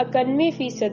91%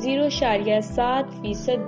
0.7%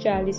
40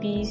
20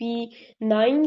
B9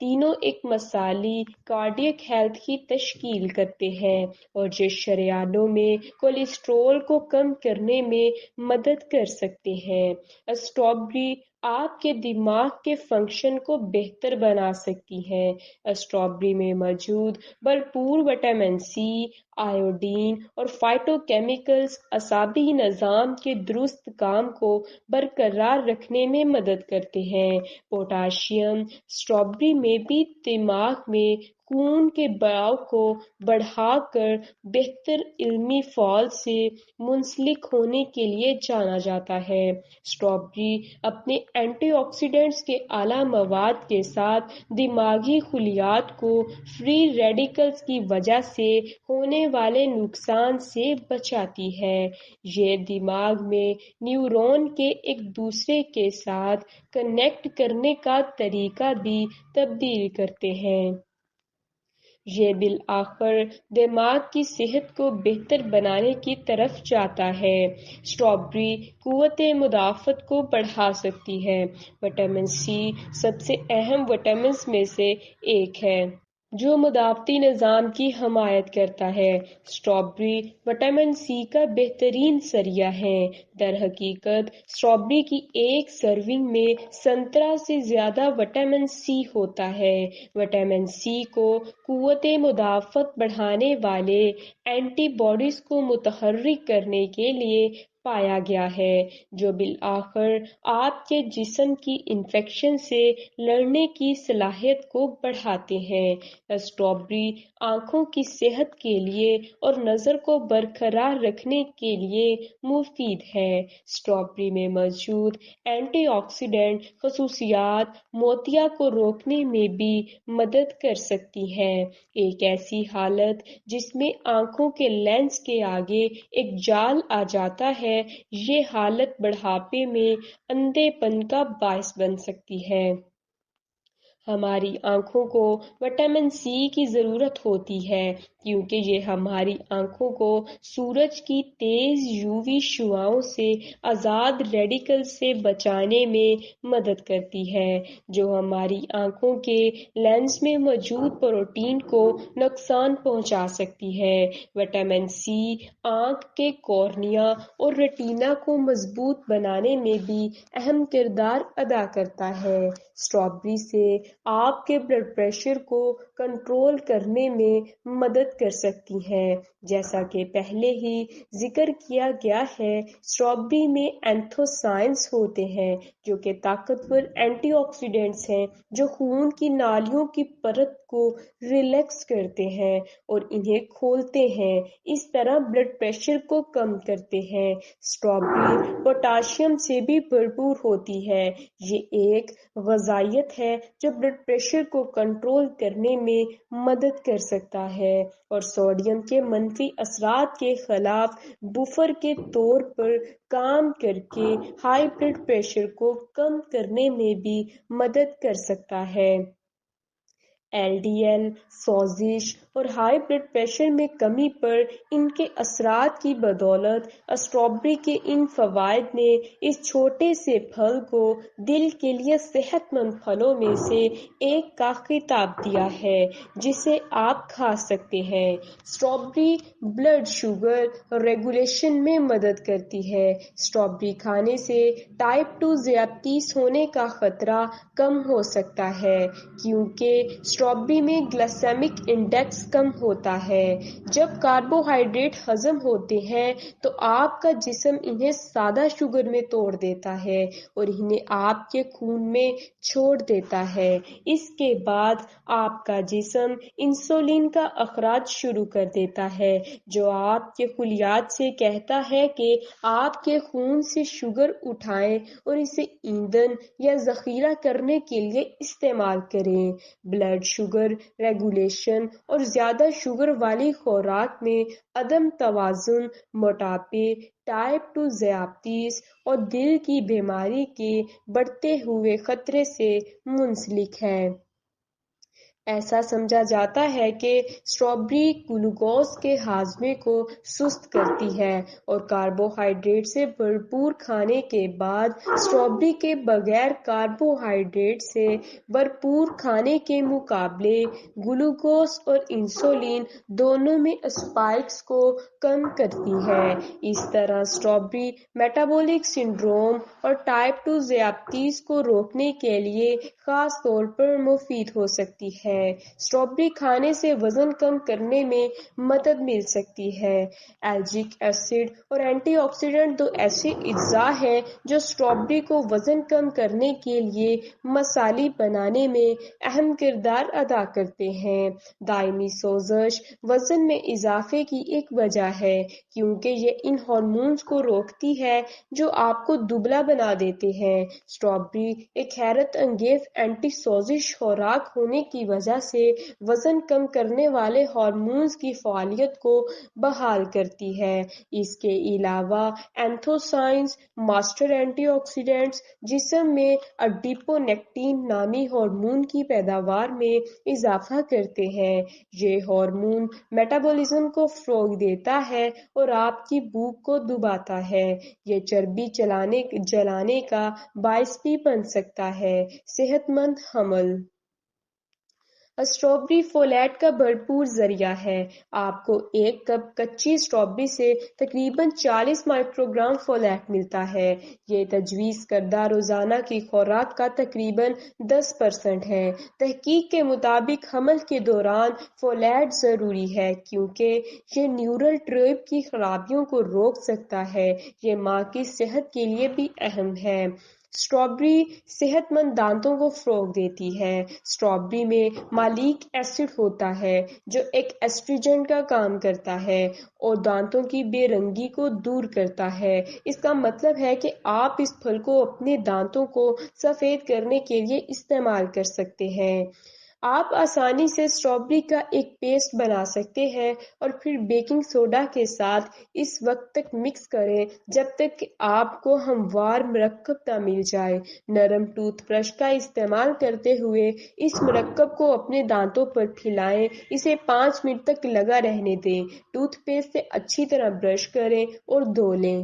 تینوں ایک مثالی کارڈیک ہیلتھ کی تشکیل کرتے ہیں اور جو شریانوں میں کولیسٹرول کو کم کرنے میں مدد کر سکتے ہیں۔ اسٹرابری آپ کے دماغ کے فنکشن کو بہتر بنا سکتی ہے۔ اسٹرابری میں موجود بھرپور وٹامن سی، آیوڈین اور فائٹو کیمیکلز اعصابی نظام کے درست کام کو برقرار رکھنے میں مدد کرتے ہیں۔ پوٹاشیم اسٹرابری میں بھی دماغ میں خون کے بہاؤ کو بڑھا کر بہتر علمی فعال سے منسلک ہونے کے لیے جانا جاتا ہے۔ اسٹرابری اپنے اینٹی آکسیڈنٹس کے اعلیٰ مواد کے ساتھ دماغی خلیات کو فری ریڈیکلز کی وجہ سے ہونے والے نقصان سے بچاتی ہے۔ یہ دماغ میں نیورون کے ایک دوسرے کے ساتھ کنیکٹ کرنے کا طریقہ بھی تبدیل کرتے ہیں۔ یہ بالآخر دماغ کی صحت کو بہتر بنانے کی طرف جاتا ہے۔ اسٹرابری قوت مدافعت کو بڑھا سکتی ہے۔ وٹامن سی سب سے اہم وٹامنز میں سے ایک ہے جو مدافعتی نظام کی حمایت کرتا ہے۔ اسٹرابری وٹامن سی کا بہترین ذریعہ ہے۔ در حقیقت اسٹرابری کی ایک سرونگ میں سنترا سے زیادہ وٹامن سی ہوتا ہے۔ وٹامن سی کو قوت مدافعت بڑھانے والے اینٹی باڈیز کو متحرک کرنے کے لیے پایا گیا ہے جو بالآخر آپ کے جسم کی انفیکشن سے لڑنے کی صلاحیت کو بڑھاتے ہیں۔ اسٹرابری آنکھوں کی صحت کے لیے اور نظر کو برقرار رکھنے کے لیے مفید ہے۔ اسٹرابری میں موجود اینٹی آکسیڈنٹ خصوصیات موتیا کو روکنے میں بھی مدد کر سکتی ہیں۔ ایک ایسی حالت جس میں آنکھوں کے لینس کے آگے ایک جال آ جاتا ہے، یہ حالت بڑھاپے میں اندھے پن کا باعث بن سکتی ہے۔ ہماری آنکھوں کو وٹامن سی کی ضرورت ہوتی ہے کیونکہ یہ ہماری آنکھوں کو سورج کی تیز یووی شعاؤں سے آزاد ریڈیکل سے بچانے میں مدد کرتی ہے جو ہماری آنکھوں کے لینس میں موجود پروٹین کو نقصان پہنچا سکتی ہے۔ وٹامن سی آنکھ کے کورنیا اور ریٹینا کو مضبوط بنانے میں بھی اہم کردار ادا کرتا ہے۔ اسٹرابری سے آپ کے بلڈ پریشر کو کنٹرول کرنے میں مدد کر سکتی ہیں۔ جیسا کہ پہلے ہی ذکر کیا گیا ہے، اسٹرابری میں اینتھوسائنز ہوتے ہیں جو کہ طاقتور اینٹی آکسیڈنٹس ہیں جو خون کی نالیوں کی پرت کو ریلیکس کرتے ہیں اور انہیں کھولتے ہیں، اس طرح بلڈ پریشر کو کم کرتے ہیں۔ اسٹرابری پوٹاشیم سے بھی بھرپور ہوتی ہے۔ یہ ایک غذائیت ہے جو بلڈ پریشر کو کنٹرول کرنے میں مدد کر سکتا ہے اور سوڈیم کے منفی اثرات کے خلاف بفر کے طور پر کام کر کے ہائی بلڈ پریشر کو کم کرنے میں بھی مدد کر سکتا ہے۔ ایل ڈی ایل، سوزش اور ہائی بلڈ پریشر میں کمی پر ان کے اثرات کی بدولت اسٹرابری کے ان فوائد نے اس چھوٹے سے پھل کو دل کے لیے صحت مند پھلوں میں سے ایک کا خطاب دیا ہے جسے آپ کھا سکتے ہیں۔ اسٹرابری بلڈ شوگر ریگولیشن میں مدد کرتی ہے۔ اسٹرابری کھانے سے ٹائپ 2 ذیابیطس ہونے کا خطرہ کم ہو سکتا ہے کیونکہ اسٹرابری میں گلائسیمک انڈیکس کم ہوتا ہے۔ جب کاربوہائیڈریٹ ہضم ہوتے ہیں تو آپ کا جسم انہیں سادہ شوگر میں توڑ دیتا ہے اور انہیں آپ کے خون میں چھوڑ دیتا ہے۔ اس کے بعد آپ کا جسم انسولین کا اخراج شروع کر دیتا ہے جو آپ کے خلیات سے کہتا ہے کہ آپ کے خون سے شوگر اٹھائیں اور اسے ایندھن یا ذخیرہ کرنے کے لیے استعمال کریں۔ بلڈ شوگر ریگولیشن اور زیادہ شوگر والی خوراک میں عدم توازن موٹاپے، ٹائپ 2 ذیابیطس اور دل کی بیماری کے بڑھتے ہوئے خطرے سے منسلک ہے۔ ایسا سمجھا جاتا ہے کہ اسٹرابیری گلوکوز کے ہاضمے کو سست کرتی ہے اور کاربوہائیڈریٹ سے بھرپور کھانے کے بعد اسٹرابیری کے بغیر کاربوہائیڈریٹ سے بھرپور کھانے کے مقابلے گلوکوز اور انسولین دونوں میں اسپائکس کو کم کرتی ہے۔ اس طرح اسٹرابیری میٹابولک سنڈروم اور ٹائپ 2 ذیابیطس کو روکنے کے لیے خاص طور پر مفید ہو سکتی ہے۔ اسٹرابیری کھانے سے وزن کم کرنے میں مدد مل سکتی ہے۔ ایلجک ایسڈ اور اینٹی آکسیڈنٹ دو ایسے اجزاء ہیں جو اسٹرابیری کو وزن کم کرنے کے لیے مثالی بنانے میں اہم کردار ادا کرتے ہیں۔ دائمی سوزش وزن میں اضافے کی ایک وجہ ہے کیونکہ یہ ان ہارمونز کو روکتی ہے جو آپ کو دبلا بنا دیتے ہیں۔ اسٹرابیری ایک حیرت انگیز اینٹی سوزش خوراک ہونے کی وجہ سے وزن کم کرنے والے ہارمونز کی فعالیت کو بحال کرتی ہے۔ اس کے علاوہ اینتھوسائنز ماسٹر اینٹی آکسیڈنٹس جسم میں ایڈیپونیکٹین نامی ہارمون کی پیداوار میں اضافہ کرتے ہیں۔ یہ ہارمون میٹابولزم کو فروغ دیتا ہے اور آپ کی بھوک کو دباتا ہے۔ یہ چربی جلانے کا باعث بھی بن سکتا ہے۔ صحت مند حمل اسٹرابیری فولیٹ کا بھرپور ذریعہ ہے۔ آپ کو ایک کپ کچی اسٹرابیری سے تقریباً 40 مائکروگرام فولیٹ ملتا ہے۔ یہ تجویز کردہ روزانہ کی خوراک کا تقریباً 10% ہے۔ تحقیق کے مطابق حمل کے دوران فولیٹ ضروری ہے کیونکہ یہ نیورل ٹیوب کی خرابیوں کو روک سکتا ہے۔ یہ ماں کی صحت کے لیے بھی اہم ہے۔ اسٹرابیری صحت مند دانتوں کو فروغ دیتی ہے۔ اسٹرابیری میں مالک ایسڈ ہوتا ہے جو ایک ایسٹریجن کا کام کرتا ہے اور دانتوں کی بے رنگی کو دور کرتا ہے۔ اس کا مطلب ہے کہ آپ اس پھل کو اپنے دانتوں کو سفید کرنے کے لیے استعمال کر سکتے ہیں۔ آپ آسانی سے اسٹرابیری کا ایک پیسٹ بنا سکتے ہیں اور پھر بیکنگ سوڈا کے ساتھ اس وقت تک مکس کریں جب تک کہ آپ کو ہموار مرکب نہ مل جائے۔ نرم ٹوتھ برش کا استعمال کرتے ہوئے اس مرکب کو اپنے دانتوں پر پھیلائیں، اسے 5 منٹ تک لگا رہنے دیں۔ ٹوتھ پیسٹ سے اچھی طرح برش کریں اور دھو لیں۔